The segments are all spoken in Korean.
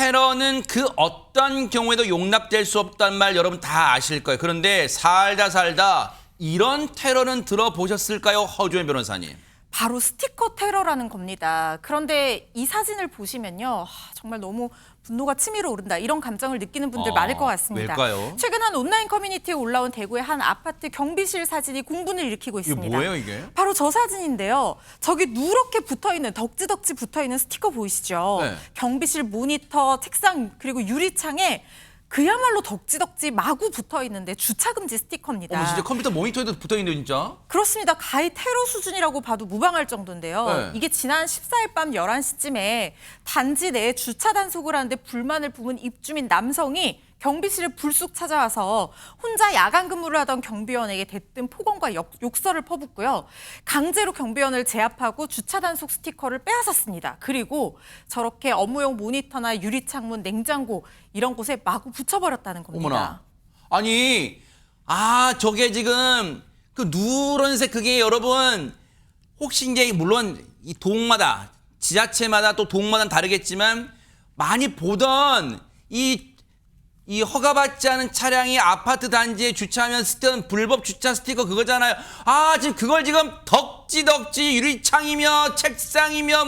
테러는 그 어떤 경우에도 용납될 수 없다는 말 여러분 다 아실 거예요. 그런데 살다 이런 테러는 들어보셨을까요? 허주연 변호사님. 바로 스티커 테러라는 겁니다. 그런데 이 사진을 보시면요. 정말 너무 분노가 치밀어 오른다. 이런 감정을 느끼는 분들 많을 것 같습니다. 왜일까요? 최근 한 온라인 커뮤니티에 올라온 대구의 한 아파트 경비실 사진이 공분을 일으키고 있습니다. 이게 뭐예요, 이게? 바로 저 사진인데요. 저기 누렇게 붙어있는, 덕지덕지 붙어있는 스티커 보이시죠? 네. 경비실 모니터, 책상, 그리고 유리창에 그야말로 덕지덕지 마구 붙어있는데 주차금지 스티커입니다. 어머, 진짜 컴퓨터 모니터에도 붙어있는데 진짜? 그렇습니다. 가히 테러 수준이라고 봐도 무방할 정도인데요. 네. 이게 지난 14일 밤 11시쯤에 단지 내에 주차 단속을 하는데 불만을 품은 입주민 남성이 경비실에 불쑥 찾아와서 혼자 야간 근무를 하던 경비원에게 대뜸 폭언과 욕설을 퍼붓고요. 강제로 경비원을 제압하고 주차 단속 스티커를 빼앗았습니다. 그리고 저렇게 업무용 모니터나 유리창문, 냉장고 이런 곳에 마구 붙여버렸다는 겁니다. 어머나. 아니, 저게 지금 그 누런색 그게 여러분 혹시 이제 물론 이 동마다 지자체마다 또 동마다 다르겠지만 많이 보던 이 허가받지 않은 차량이 아파트 단지에 주차하면 쓰던 불법 주차 스티커 그거잖아요. 지금 그걸 지금 덕지덕지 유리창이며 책상이며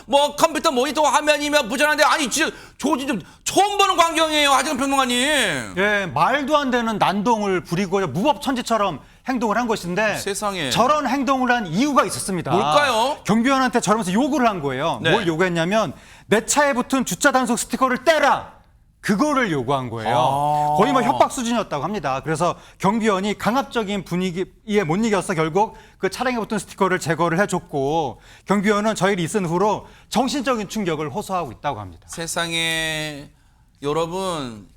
뭐 컴퓨터 모니터 화면이며 부전한데 진짜 저 진짜 처음 보는 광경이에요. 하정은 평론가님. 예, 말도 안 되는 난동을 부리고 무법천지처럼 행동을 한 것인데 세상에. 저런 행동을 한 이유가 있었습니다. 뭘까요? 경비원한테 저러면서 요구를 한 거예요. 네. 뭘 요구했냐면 내 차에 붙은 주차 단속 스티커를 떼라. 그거를 요구한 거예요. 거의 뭐 협박 수준이었다고 합니다. 그래서 경비원이 강압적인 분위기에 못 이겨서 결국 그 차량에 붙은 스티커를 제거를 해줬고 경비원은 저 일이 있은 후로 정신적인 충격을 호소하고 있다고 합니다. 세상에 여러분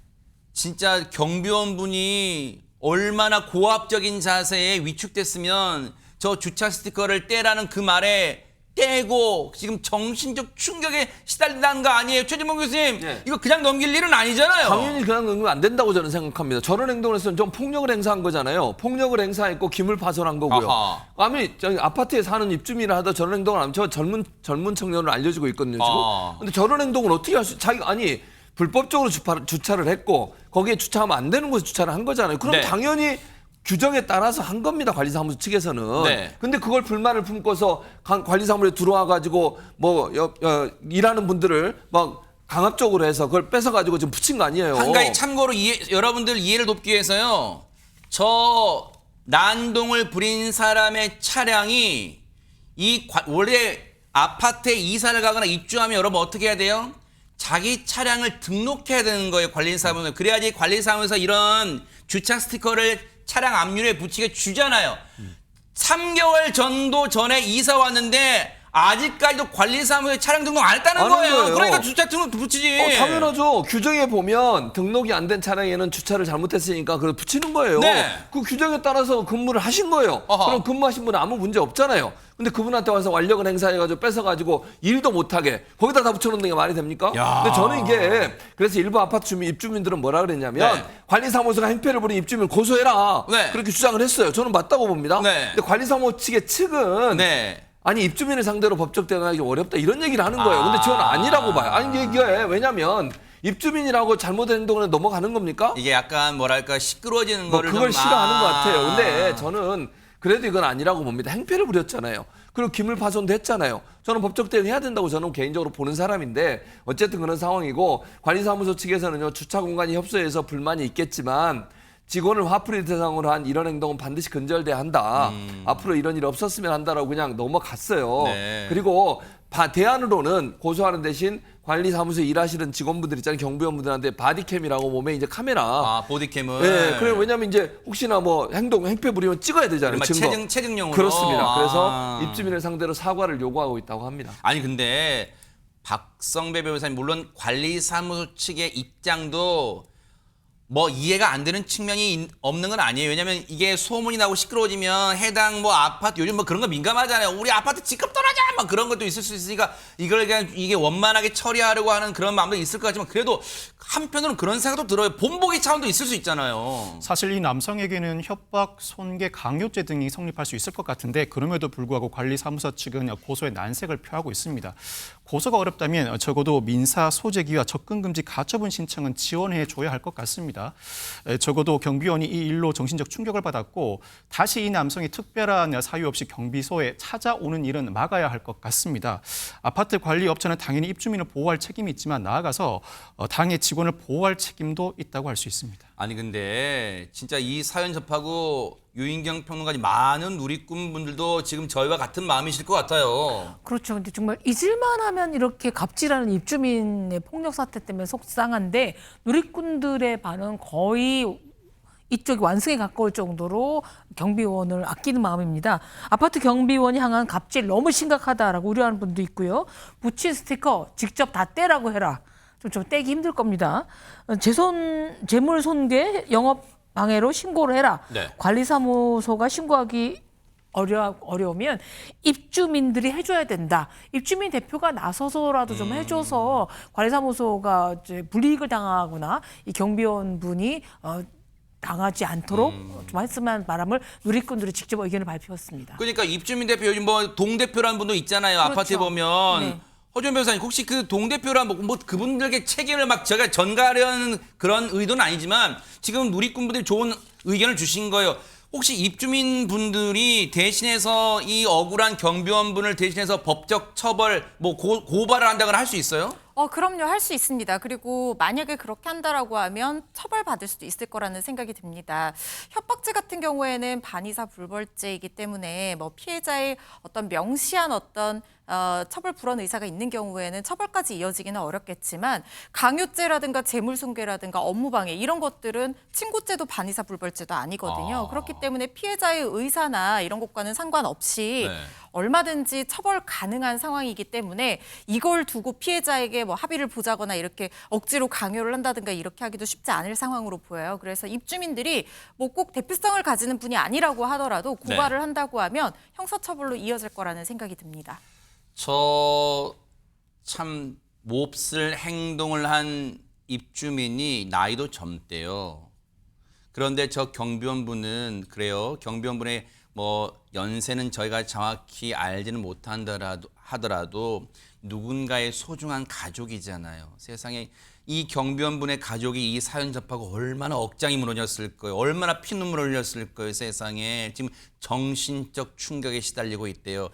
진짜 경비원분이 얼마나 고압적인 자세에 위축됐으면 저 주차 스티커를 떼라는 그 말에 떼고 지금 정신적 충격에 시달린다는 거 아니에요? 최진봉 교수님, 네. 이거 그냥 넘길 일은 아니잖아요. 당연히 그냥 넘기면 안 된다고 저는 생각합니다. 저런 행동을 했으면 좀 폭력을 행사한 거잖아요. 폭력을 행사했고 기물 파손한 거고요. 아하. 아니 저기 아파트에 사는 입주민이라 하다 저런 행동을 하면 저 젊은 청년으로 알려지고 있거든요. 지금. 근데 저런 행동을 어떻게 할 수? 아니 불법적으로 주차를 했고 거기에 주차하면 안 되는 곳에 주차를 한 거잖아요. 그럼 네. 당연히 규정에 따라서 한 겁니다. 관리사무소 측에서는. 네. 근데 그걸 불만을 품고서 관리사무소에 들어와 가지고 일하는 분들을 막 강압적으로 해서 그걸 뺏어 가지고 지금 붙인 거 아니에요. 한 가지 참고로 여러분들 이해를 돕기 위해서요. 저 난동을 부린 사람의 차량이 원래 아파트에 이사를 가거나 입주하면 여러분 어떻게 해야 돼요? 자기 차량을 등록해야 되는 거예요. 관리사무소에. 그래야지 관리사무소에서 이런 주차 스티커를 차량 앞유리에 붙이게 주잖아요. 3개월 전에 이사 왔는데 아직까지도 관리사무소에 차량 등록 안 했다는 거예요. 그러니까 주차 등록 붙이지. 당연하죠. 규정에 보면 등록이 안 된 차량에는 주차를 잘못했으니까 그걸 붙이는 거예요. 네. 그 규정에 따라서 근무를 하신 거예요. 어허. 그럼 근무하신 분은 아무 문제 없잖아요. 근데 그분한테 와서 완력을 행사해가지고 뺏어가지고 일도 못하게 거기다 다 붙여놓는 게 말이 됩니까? 야. 근데 저는 이게 그래서 일부 아파트 입주민들은 뭐라 그랬냐면 네. 관리사무소가 행패를 부린 입주민 고소해라. 네. 그렇게 주장을 했어요. 저는 맞다고 봅니다. 네. 근데 관리사무소 측의 측은 네. 아니 입주민을 상대로 법적 대응하기 어렵다 이런 얘기를 하는 거예요. 근데 저는 아니라고 봐요. 아니 이게 왜냐면 입주민이라고 잘못된 행동을 넘어가는 겁니까? 이게 약간 뭐랄까 시끄러워지는 거를 그걸 좀 싫어하는 것 같아요. 근데 저는 그래도 이건 아니라고 봅니다. 행패를 부렸잖아요. 그리고 기물 파손도 했잖아요. 저는 법적 대응해야 된다고 저는 개인적으로 보는 사람인데 어쨌든 그런 상황이고 관리사무소 측에서는요. 주차 공간이 협소해서 불만이 있겠지만 직원을 화풀이 대상으로 한 이런 행동은 반드시 근절돼야 한다. 앞으로 이런 일이 없었으면 한다라고 그냥 넘어갔어요. 네. 그리고 대안으로는 고소하는 대신 관리사무소에 일하시는 직원분들 있잖아요. 경비원분들한테 바디캠이라고 몸에 이제 카메라. 보디캠을. 네, 그래 왜냐면 이제 혹시나 뭐 행패 부리면 찍어야 되잖아요. 증거. 체증용으로. 그렇습니다. 그래서 입주민을 상대로 사과를 요구하고 있다고 합니다. 아니 근데 박성배 변호사님 물론 관리사무소 측의 입장도 뭐 이해가 안 되는 측면이 없는 건 아니에요. 왜냐면 이게 소문이 나고 시끄러워지면 해당 뭐 아파트 요즘 뭐 그런 거 민감하잖아요. 우리 아파트 집값 떨어져 막 그런 것도 있을 수 있으니까 이걸 그냥 이게 원만하게 처리하려고 하는 그런 마음도 있을 것 같지만 그래도 한편으로는 그런 생각도 들어요. 본보기 차원도 있을 수 있잖아요. 사실 이 남성에게는 협박, 손괴, 강요죄 등이 성립할 수 있을 것 같은데 그럼에도 불구하고 관리사무소 측은 고소의 난색을 표하고 있습니다. 고소가 어렵다면 적어도 민사 소재기와 접근 금지 가처분 신청은 지원해 줘야 할 것 같습니다. 적어도 경비원이 이 일로 정신적 충격을 받았고 다시 이 남성이 특별한 사유 없이 경비소에 찾아오는 일은 막아야 할 것 같습니다. 아파트 관리 업체는 당연히 입주민을 보호할 책임이 있지만 나아가서 당의 직원을 보호할 책임도 있다고 할 수 있습니다. 아니 근데 진짜 이 사연 접하고 유인경 평론가님 많은 누리꾼 분들도 지금 저희와 같은 마음이실 것 같아요. 그렇죠. 근데 정말 잊을만 하면 이렇게 갑질하는 입주민의 폭력 사태 때문에 속상한데 누리꾼들의 반응은 거의 이쪽이 완승에 가까울 정도로 경비원을 아끼는 마음입니다. 아파트 경비원이 향한 갑질 너무 심각하다라고 우려하는 분도 있고요. 붙인 스티커 직접 다 떼라고 해라. 좀 떼기 힘들 겁니다. 재물 손괴, 영업 방해로 신고를 해라. 네. 관리사무소가 신고하기 어려우면 입주민들이 해줘야 된다. 입주민 대표가 나서서라도 좀 해줘서 관리사무소가 이제 불이익을 당하거나 이 경비원 분이 당하지 않도록 좀 했으면 바람을 누리꾼들이 직접 의견을 발표했습니다. 그러니까 입주민 대표 요즘 뭐 동대표라는 분도 있잖아요. 그렇죠. 아파트에 보면. 네. 허준 변호사님 혹시 그 동대표란 뭐 그분들에게 책임을 막 제가 전가하려는 그런 의도는 아니지만 지금 누리꾼분들이 좋은 의견을 주신 거예요. 혹시 입주민 분들이 대신해서 이 억울한 경비원분을 대신해서 법적 처벌 뭐 고발을 한다거나 할 수 있어요? 그럼요. 할 수 있습니다. 그리고 만약에 그렇게 한다라고 하면 처벌받을 수도 있을 거라는 생각이 듭니다. 협박죄 같은 경우에는 반의사 불벌죄이기 때문에 뭐 피해자의 어떤 명시한 어떤 처벌 불원 의사가 있는 경우에는 처벌까지 이어지기는 어렵겠지만 강요죄라든가 재물손괴라든가 업무방해 이런 것들은 친고죄도 반의사 불벌죄도 아니거든요. 그렇기 때문에 피해자의 의사나 이런 것과는 상관없이 네. 얼마든지 처벌 가능한 상황이기 때문에 이걸 두고 피해자에게 뭐 합의를 보자거나 이렇게 억지로 강요를 한다든가 이렇게 하기도 쉽지 않을 상황으로 보여요. 그래서 입주민들이 뭐 꼭 대표성을 가지는 분이 아니라고 하더라도 고발을 한다고 하면 형사처벌로 이어질 거라는 생각이 듭니다. 저 참 몹쓸 행동을 한 입주민이 나이도 젊대요. 그런데 저 경비원분은 그래요. 경비원분의 뭐 연세는 저희가 정확히 알지는 하더라도 누군가의 소중한 가족이잖아요. 세상에 이 경비원분의 가족이 이 사연 접하고 얼마나 억장이 무너졌을 거예요. 얼마나 피눈물을 흘렸을 거예요. 세상에 지금 정신적 충격에 시달리고 있대요.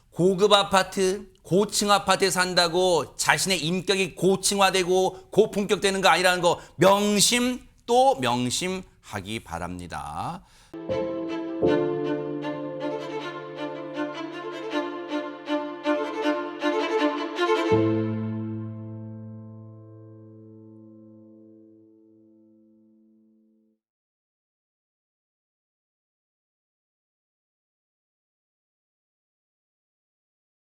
고급 아파트, 고층 아파트에 산다고 자신의 인격이 고층화되고 고품격되는 거 아니라는 거 명심 또 명심하기 바랍니다.